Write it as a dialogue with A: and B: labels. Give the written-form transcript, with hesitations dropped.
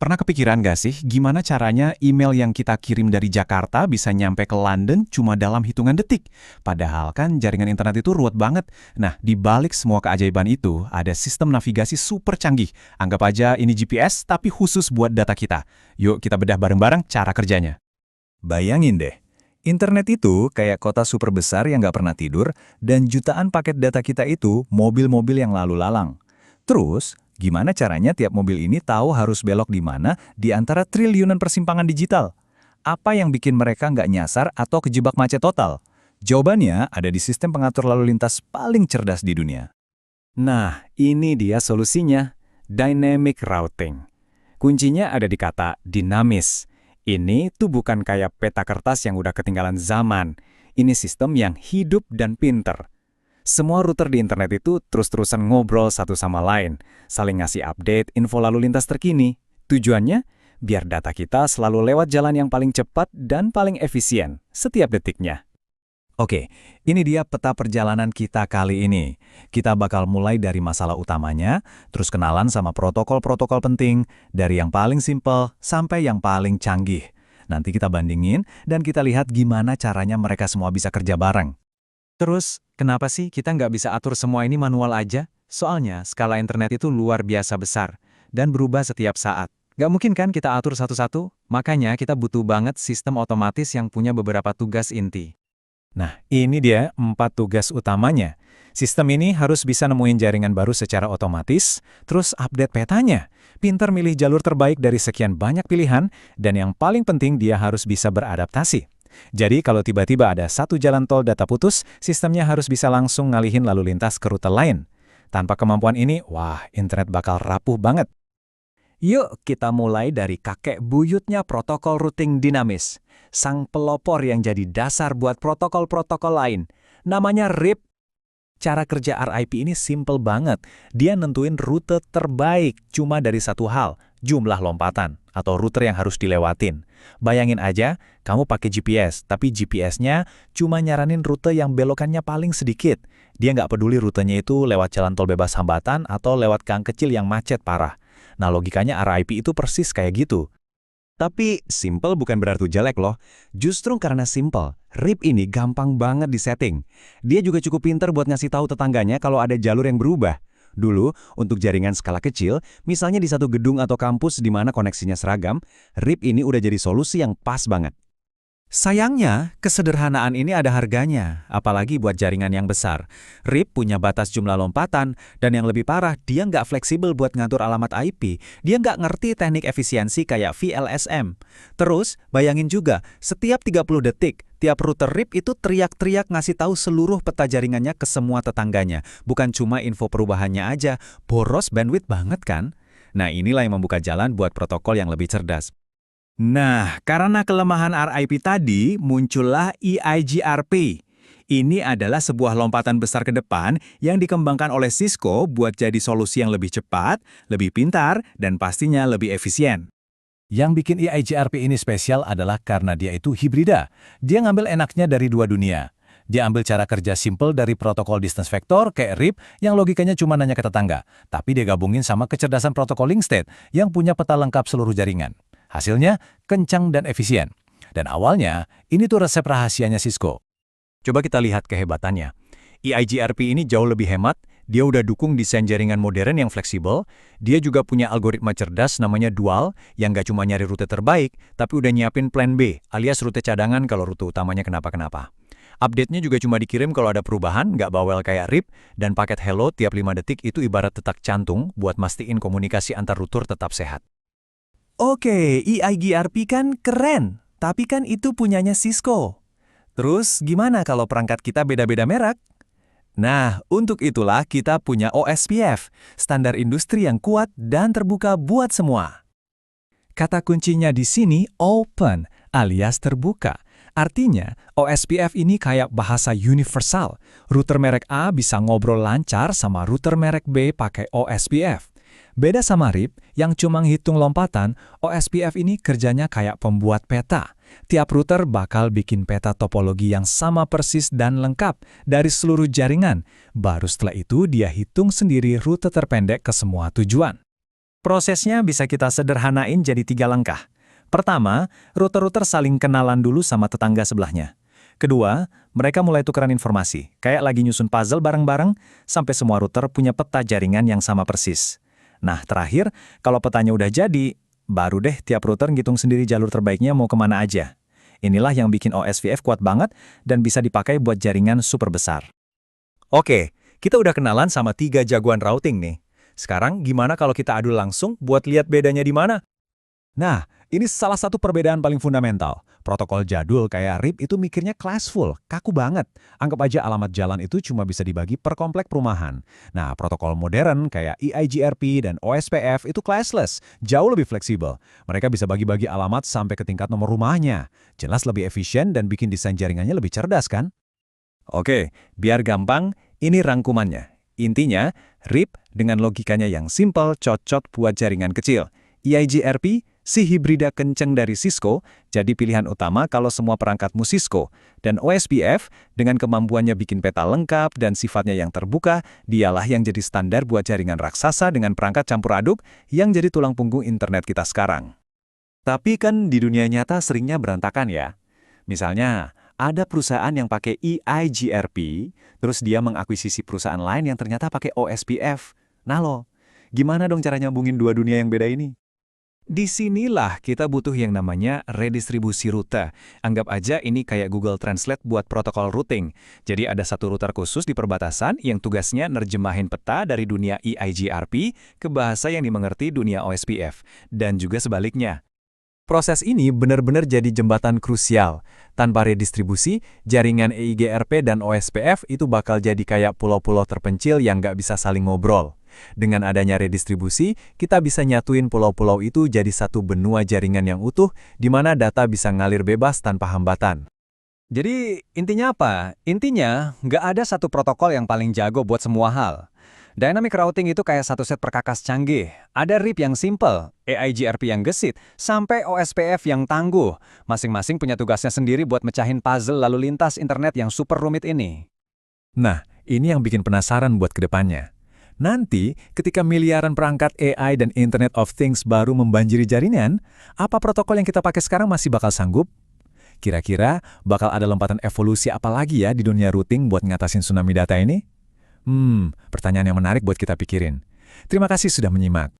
A: Pernah kepikiran nggak sih gimana caranya email yang kita kirim dari Jakarta bisa nyampe ke London cuma dalam hitungan detik? Padahal kan jaringan internet itu ruwet banget. Nah, di balik semua keajaiban itu, ada sistem navigasi super canggih. Anggap aja ini GPS, tapi khusus buat data kita. Yuk kita bedah bareng-bareng cara kerjanya.
B: Bayangin deh, internet itu kayak kota super besar yang nggak pernah tidur, dan jutaan paket data kita itu mobil-mobil yang lalu lalang. Terus, gimana caranya tiap mobil ini tahu harus belok di mana di antara triliunan persimpangan digital? Apa yang bikin mereka nggak nyasar atau kejebak macet total? Jawabannya ada di sistem pengatur lalu lintas paling cerdas di dunia.
C: Nah, ini dia solusinya, dynamic routing. Kuncinya ada di kata dinamis. Ini tuh bukan kayak peta kertas yang udah ketinggalan zaman. Ini sistem yang hidup dan pinter. Semua router di internet itu terus-terusan ngobrol satu sama lain, saling ngasih update info lalu lintas terkini. Tujuannya, biar data kita selalu lewat jalan yang paling cepat dan paling efisien setiap detiknya.
B: Oke, ini dia peta perjalanan kita kali ini. Kita bakal mulai dari masalah utamanya, terus kenalan sama protokol-protokol penting, dari yang paling simpel sampai yang paling canggih. Nanti kita bandingin, dan kita lihat gimana caranya mereka semua bisa kerja bareng.
D: Terus, kenapa sih kita nggak bisa atur semua ini manual aja? Soalnya, skala internet itu luar biasa besar, dan berubah setiap saat. Nggak mungkin kan kita atur satu-satu? Makanya kita butuh banget sistem otomatis yang punya beberapa tugas inti.
C: Nah, ini dia 4 tugas utamanya. Sistem ini harus bisa nemuin jaringan baru secara otomatis, terus update petanya, pintar milih jalur terbaik dari sekian banyak pilihan, dan yang paling penting dia harus bisa beradaptasi. Jadi kalau tiba-tiba ada satu jalan tol data putus, sistemnya harus bisa langsung ngalihin lalu lintas ke rute lain. Tanpa kemampuan ini, wah, internet bakal rapuh banget.
D: Yuk kita mulai dari kakek buyutnya protokol routing dinamis. Sang pelopor yang jadi dasar buat protokol-protokol lain. Namanya RIP. Cara kerja RIP ini simple banget. Dia nentuin rute terbaik cuma dari satu hal, jumlah lompatan atau router yang harus dilewatin. Bayangin aja, kamu pakai GPS, tapi GPS-nya cuma nyaranin rute yang belokannya paling sedikit. Dia nggak peduli rutenya itu lewat jalan tol bebas hambatan atau lewat gang kecil yang macet parah. Nah, logikanya RIP itu persis kayak gitu. Tapi simple bukan berarti jelek loh. Justru karena simple, RIP ini gampang banget disetting. Dia juga cukup pinter buat ngasih tahu tetangganya kalau ada jalur yang berubah. Dulu, untuk jaringan skala kecil, misalnya di satu gedung atau kampus di mana koneksinya seragam, RIP ini udah jadi solusi yang pas banget. Sayangnya, kesederhanaan ini ada harganya, apalagi buat jaringan yang besar. RIP punya batas jumlah lompatan, dan yang lebih parah, dia nggak fleksibel buat ngatur alamat IP. Dia nggak ngerti teknik efisiensi kayak VLSM. Terus, bayangin juga, setiap 30 detik, tiap router RIP itu teriak-teriak ngasih tahu seluruh peta jaringannya ke semua tetangganya. Bukan cuma info perubahannya aja, boros bandwidth banget kan? Nah, inilah yang membuka jalan buat protokol yang lebih cerdas. Nah, karena kelemahan RIP tadi, muncullah EIGRP. Ini adalah sebuah lompatan besar ke depan yang dikembangkan oleh Cisco buat jadi solusi yang lebih cepat, lebih pintar, dan pastinya lebih efisien.
B: Yang bikin EIGRP ini spesial adalah karena dia itu hibrida. Dia ngambil enaknya dari dua dunia. Dia ambil cara kerja simple dari protokol distance vector kayak RIP yang logikanya cuma nanya ke tetangga. Tapi dia gabungin sama kecerdasan protokol link state yang punya peta lengkap seluruh jaringan. Hasilnya kencang dan efisien. Dan awalnya, ini tuh resep rahasianya Cisco. Coba kita lihat kehebatannya. EIGRP ini jauh lebih hemat, dia udah dukung desain jaringan modern yang fleksibel, dia juga punya algoritma cerdas namanya Dual, yang nggak cuma nyari rute terbaik, tapi udah nyiapin plan B, alias rute cadangan kalau rute utamanya kenapa-kenapa. Update-nya juga cuma dikirim kalau ada perubahan, nggak bawel kayak RIP, dan paket hello tiap 5 detik itu ibarat detak jantung buat mastiin komunikasi antar router tetap sehat. Oke, EIGRP kan keren, tapi kan itu punyanya Cisco. Terus gimana kalau perangkat kita beda-beda merek? Nah, untuk itulah kita punya OSPF, standar industri yang kuat dan terbuka buat semua. Kata kuncinya di sini open, alias terbuka. Artinya, OSPF ini kayak bahasa universal. Router merek A bisa ngobrol lancar sama router merek B pakai OSPF. Beda sama RIP yang cuma ngitung lompatan, OSPF ini kerjanya kayak pembuat peta. Tiap router bakal bikin peta topologi yang sama persis dan lengkap dari seluruh jaringan. Baru setelah itu dia hitung sendiri rute terpendek ke semua tujuan.
D: Prosesnya bisa kita sederhanain jadi 3 langkah. Pertama, router-router saling kenalan dulu sama tetangga sebelahnya. Kedua, mereka mulai tukeran informasi, kayak lagi nyusun puzzle bareng-bareng, sampai semua router punya peta jaringan yang sama persis. Nah, terakhir, kalau petanya udah jadi, baru deh tiap router ngitung sendiri jalur terbaiknya mau kemana aja. Inilah yang bikin OSPF kuat banget dan bisa dipakai buat jaringan super besar. Oke, kita udah kenalan sama 3 jagoan routing nih. Sekarang gimana kalau kita adu langsung buat lihat bedanya di mana?
B: Nah, ini salah satu perbedaan paling fundamental. Protokol jadul kayak RIP itu mikirnya classful, kaku banget. Anggap aja alamat jalan itu cuma bisa dibagi per komplek perumahan. Nah, protokol modern kayak EIGRP dan OSPF itu classless, jauh lebih fleksibel. Mereka bisa bagi-bagi alamat sampai ke tingkat nomor rumahnya. Jelas lebih efisien dan bikin desain jaringannya lebih cerdas kan?
D: Oke, biar gampang, ini rangkumannya. Intinya, RIP dengan logikanya yang simple cocok buat jaringan kecil. EIGRP, si hibrida kenceng dari Cisco, jadi pilihan utama kalau semua perangkatmu Cisco. Dan OSPF, dengan kemampuannya bikin peta lengkap dan sifatnya yang terbuka, dialah yang jadi standar buat jaringan raksasa dengan perangkat campur aduk yang jadi tulang punggung internet kita sekarang. Tapi kan di dunia nyata seringnya berantakan ya. Misalnya, ada perusahaan yang pakai EIGRP, terus dia mengakuisisi perusahaan lain yang ternyata pakai OSPF. Nah lo, gimana dong cara nyambungin dua dunia yang beda ini? Disinilah kita butuh yang namanya redistribusi rute. Anggap aja ini kayak Google Translate buat protokol routing. Jadi ada satu router khusus di perbatasan yang tugasnya nerjemahin peta dari dunia EIGRP ke bahasa yang dimengerti dunia OSPF. Dan juga sebaliknya. Proses ini benar-benar jadi jembatan krusial. Tanpa redistribusi, jaringan EIGRP dan OSPF itu bakal jadi kayak pulau-pulau terpencil yang nggak bisa saling ngobrol. Dengan adanya redistribusi, kita bisa nyatuin pulau-pulau itu jadi satu benua jaringan yang utuh, di mana data bisa ngalir bebas tanpa hambatan. Jadi, intinya apa? Intinya, nggak ada satu protokol yang paling jago buat semua hal. Dynamic routing itu kayak satu set perkakas canggih. Ada RIP yang simple, EIGRP yang gesit, sampai OSPF yang tangguh. Masing-masing punya tugasnya sendiri buat mecahin puzzle lalu lintas internet yang super rumit ini.
B: Nah, ini yang bikin penasaran buat kedepannya. Nanti, ketika miliaran perangkat AI dan Internet of Things baru membanjiri jaringan, apa protokol yang kita pakai sekarang masih bakal sanggup? Kira-kira bakal ada lompatan evolusi apa lagi ya di dunia routing buat ngatasin tsunami data ini? Pertanyaan yang menarik buat kita pikirin. Terima kasih sudah menyimak.